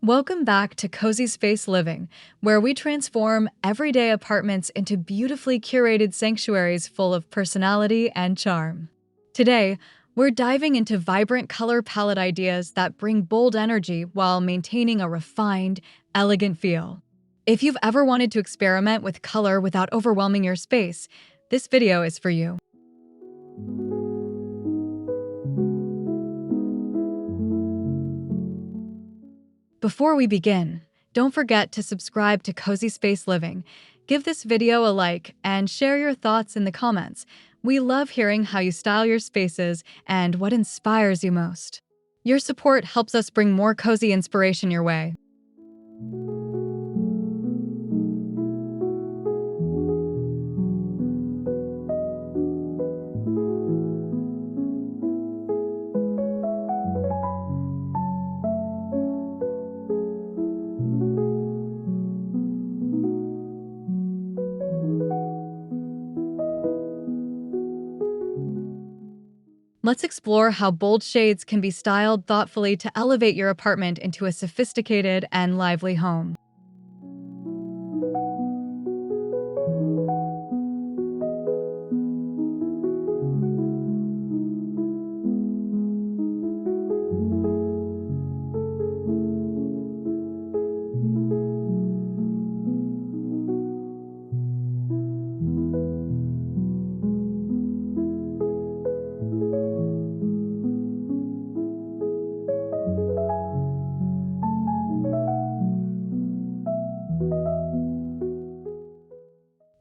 Welcome back to CosySpace Living, where we transform everyday apartments into beautifully curated sanctuaries full of personality and charm. Today, we're diving into vibrant color palette ideas that bring bold energy while maintaining a refined, elegant feel. If you've ever wanted to experiment with color without overwhelming your space, this video is for you. Before we begin, don't forget to subscribe to Cozy Space Living. Give this video a like and share your thoughts in the comments. We love hearing how you style your spaces and what inspires you most. Your support helps us bring more cozy inspiration your way. Let's explore how bold shades can be styled thoughtfully to elevate your apartment into a sophisticated and lively home.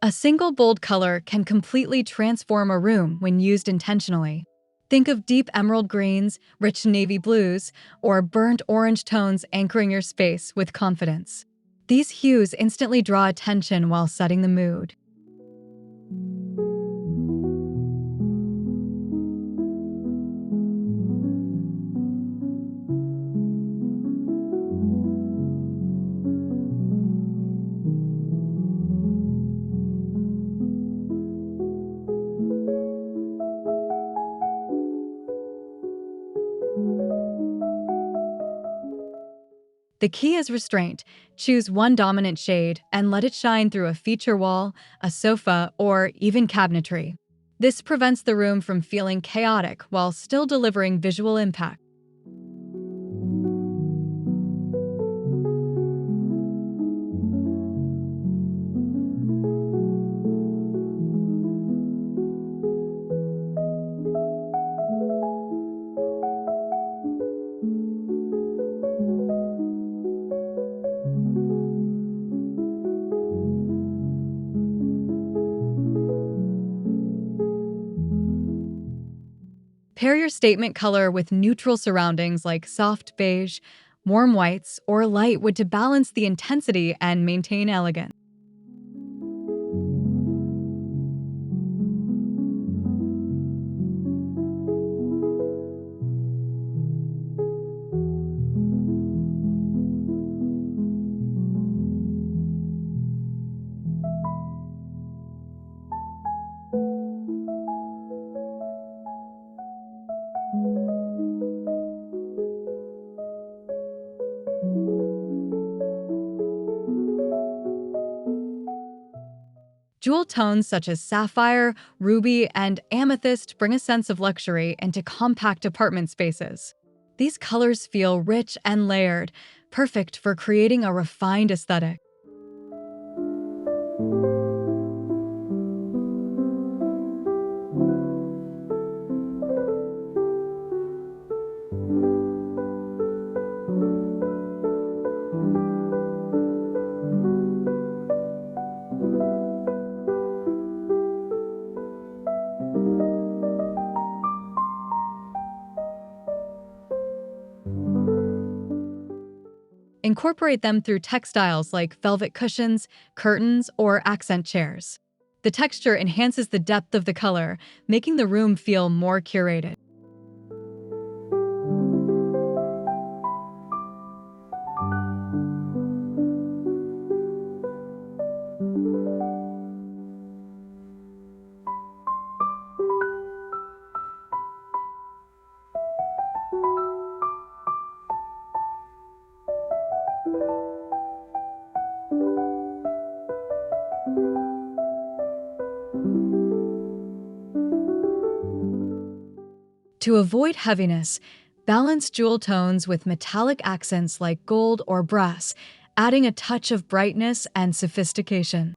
A single bold color can completely transform a room when used intentionally. Think of deep emerald greens, rich navy blues, or burnt orange tones anchoring your space with confidence. These hues instantly draw attention while setting the mood. The key is restraint. Choose one dominant shade and let it shine through a feature wall, a sofa, or even cabinetry. This prevents the room from feeling chaotic while still delivering visual impact. Pair your statement color with neutral surroundings like soft beige, warm whites, or light wood to balance the intensity and maintain elegance. Jewel tones such as sapphire, ruby, and amethyst bring a sense of luxury into compact apartment spaces. These colors feel rich and layered, perfect for creating a refined aesthetic. Incorporate them through textiles like velvet cushions, curtains, or accent chairs. The texture enhances the depth of the color, making the room feel more curated. To avoid heaviness, balance jewel tones with metallic accents like gold or brass, adding a touch of brightness and sophistication.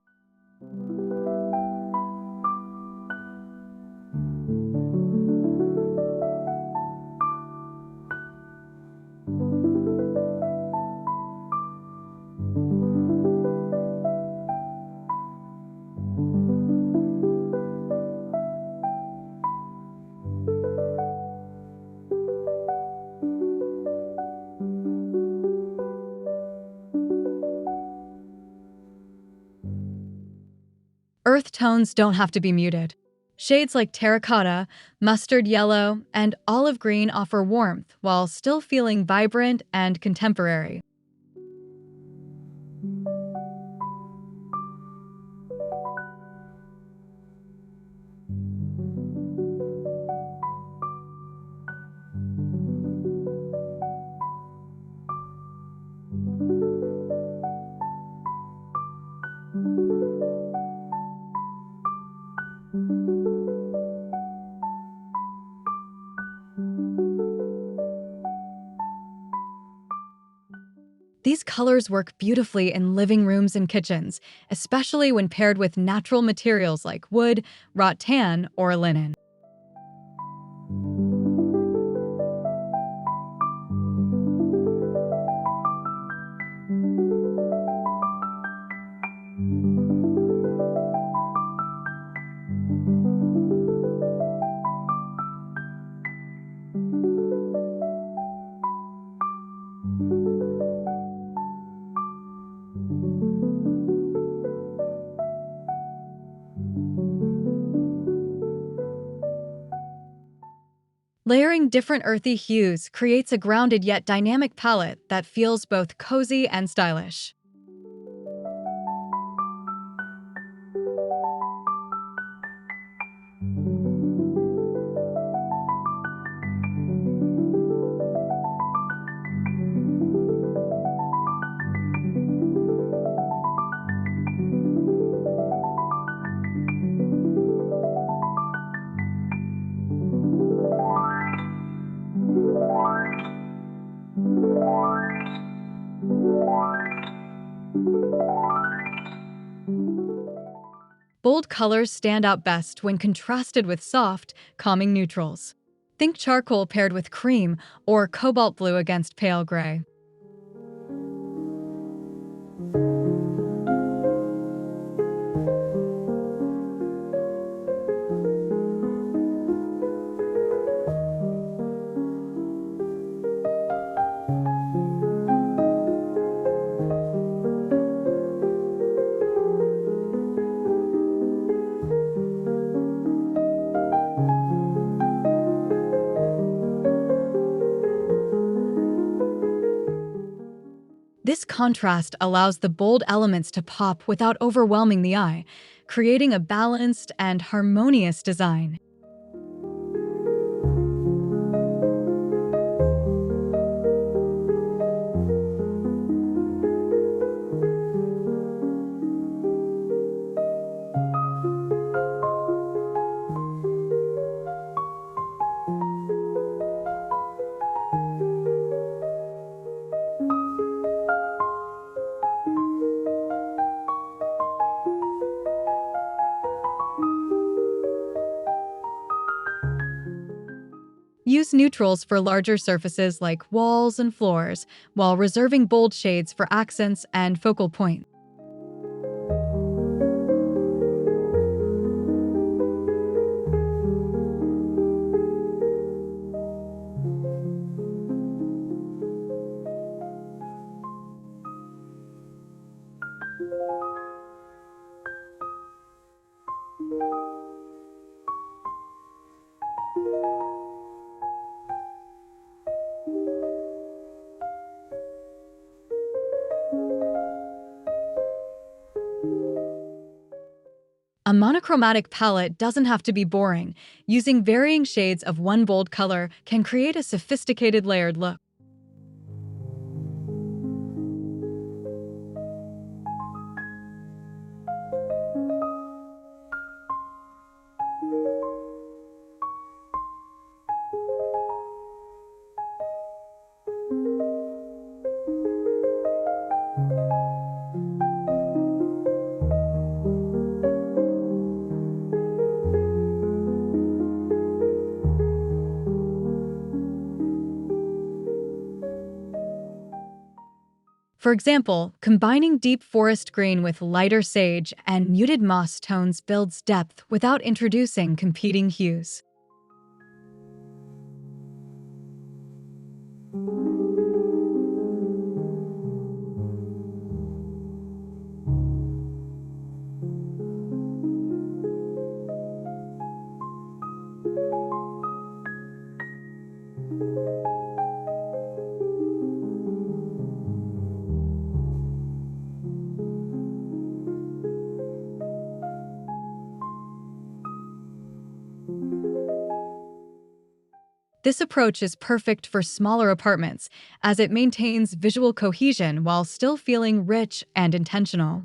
Earth tones don't have to be muted. Shades like terracotta, mustard yellow, and olive green offer warmth while still feeling vibrant and contemporary. These colors work beautifully in living rooms and kitchens, especially when paired with natural materials like wood, rattan, or linen. Layering different earthy hues creates a grounded yet dynamic palette that feels both cozy and stylish. Bold colors stand out best when contrasted with soft, calming neutrals. Think charcoal paired with cream or cobalt blue against pale gray. This contrast allows the bold elements to pop without overwhelming the eye, creating a balanced and harmonious design. Use neutrals for larger surfaces like walls and floors, while reserving bold shades for accents and focal point. A monochromatic palette doesn't have to be boring. Using varying shades of one bold color can create a sophisticated layered look. For example, combining deep forest green with lighter sage and muted moss tones builds depth without introducing competing hues. This approach is perfect for smaller apartments as it maintains visual cohesion while still feeling rich and intentional.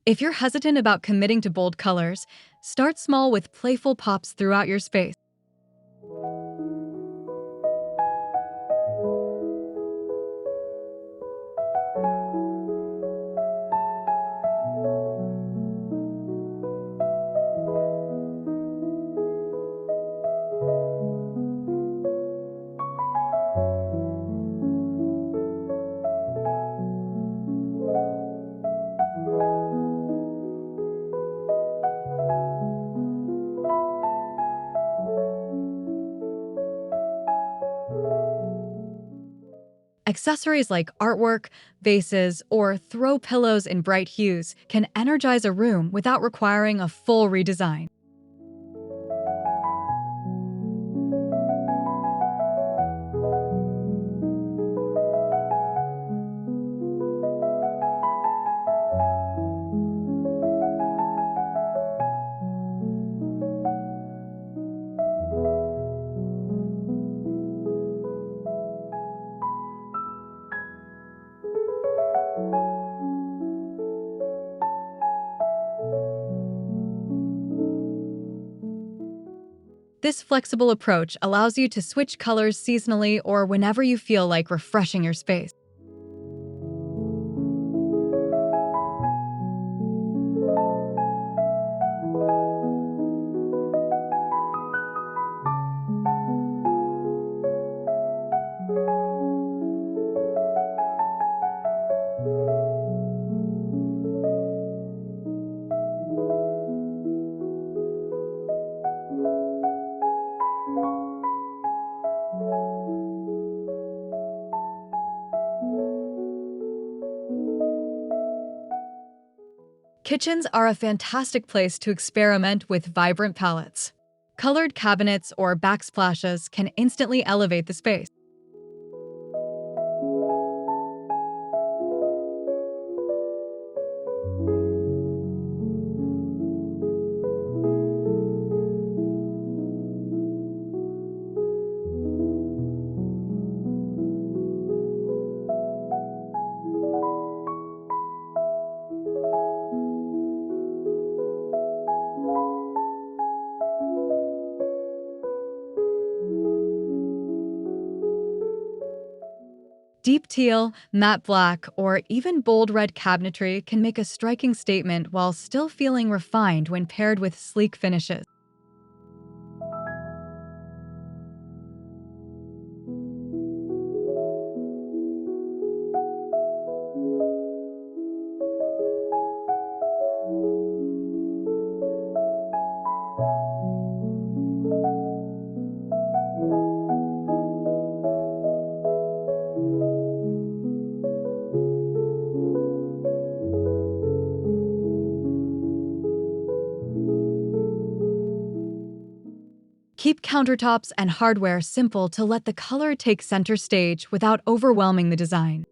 If you're hesitant about committing to bold colors, start small with playful pops throughout your space. Accessories like artwork, vases, or throw pillows in bright hues can energize a room without requiring a full redesign. This flexible approach allows you to switch colors seasonally or whenever you feel like refreshing your space. Kitchens are a fantastic place to experiment with vibrant palettes. Colored cabinets or backsplashes can instantly elevate the space. Deep teal, matte black, or even bold red cabinetry can make a striking statement while still feeling refined when paired with sleek finishes. Keep countertops and hardware simple to let the color take center stage without overwhelming the design.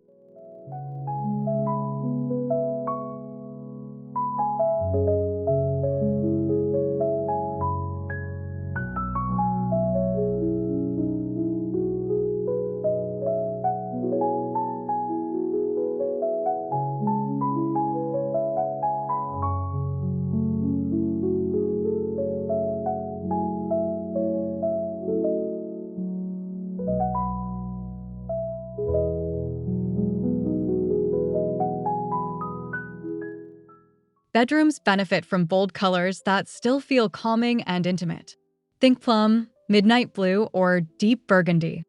Bedrooms benefit from bold colors that still feel calming and intimate. Think plum, midnight blue, or deep burgundy.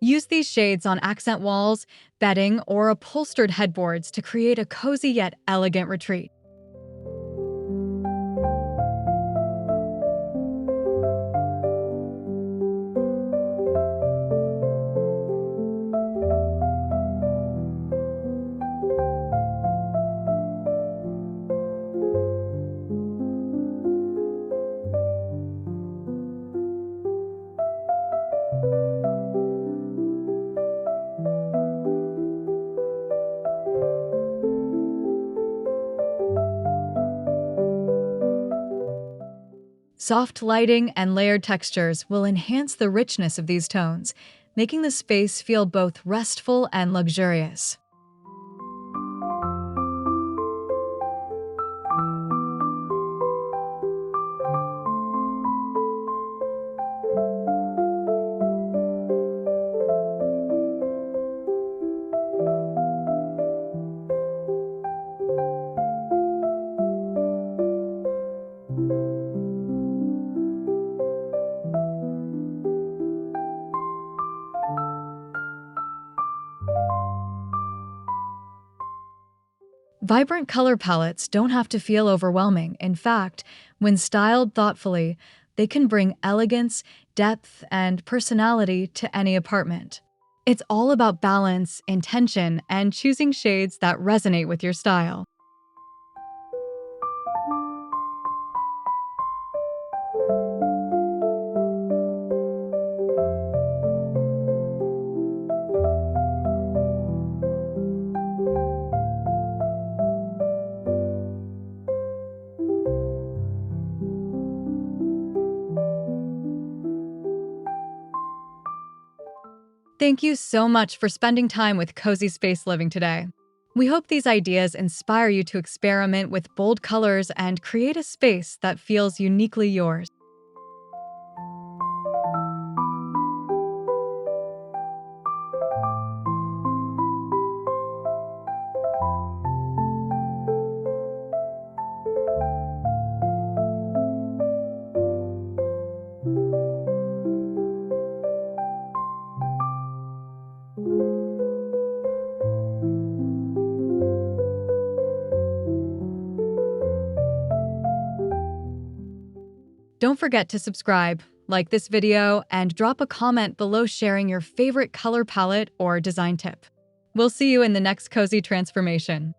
Use these shades on accent walls, bedding, or upholstered headboards to create a cozy yet elegant retreat. Soft lighting and layered textures will enhance the richness of these tones, making the space feel both restful and luxurious. Vibrant color palettes don't have to feel overwhelming. In fact, when styled thoughtfully, they can bring elegance, depth, and personality to any apartment. It's all about balance, intention, and choosing shades that resonate with your style. Thank you so much for spending time with Cozy Space Living today. We hope these ideas inspire you to experiment with bold colors and create a space that feels uniquely yours. Don't forget to subscribe, like this video, and drop a comment below sharing your favorite color palette or design tip. We'll see you in the next cozy transformation.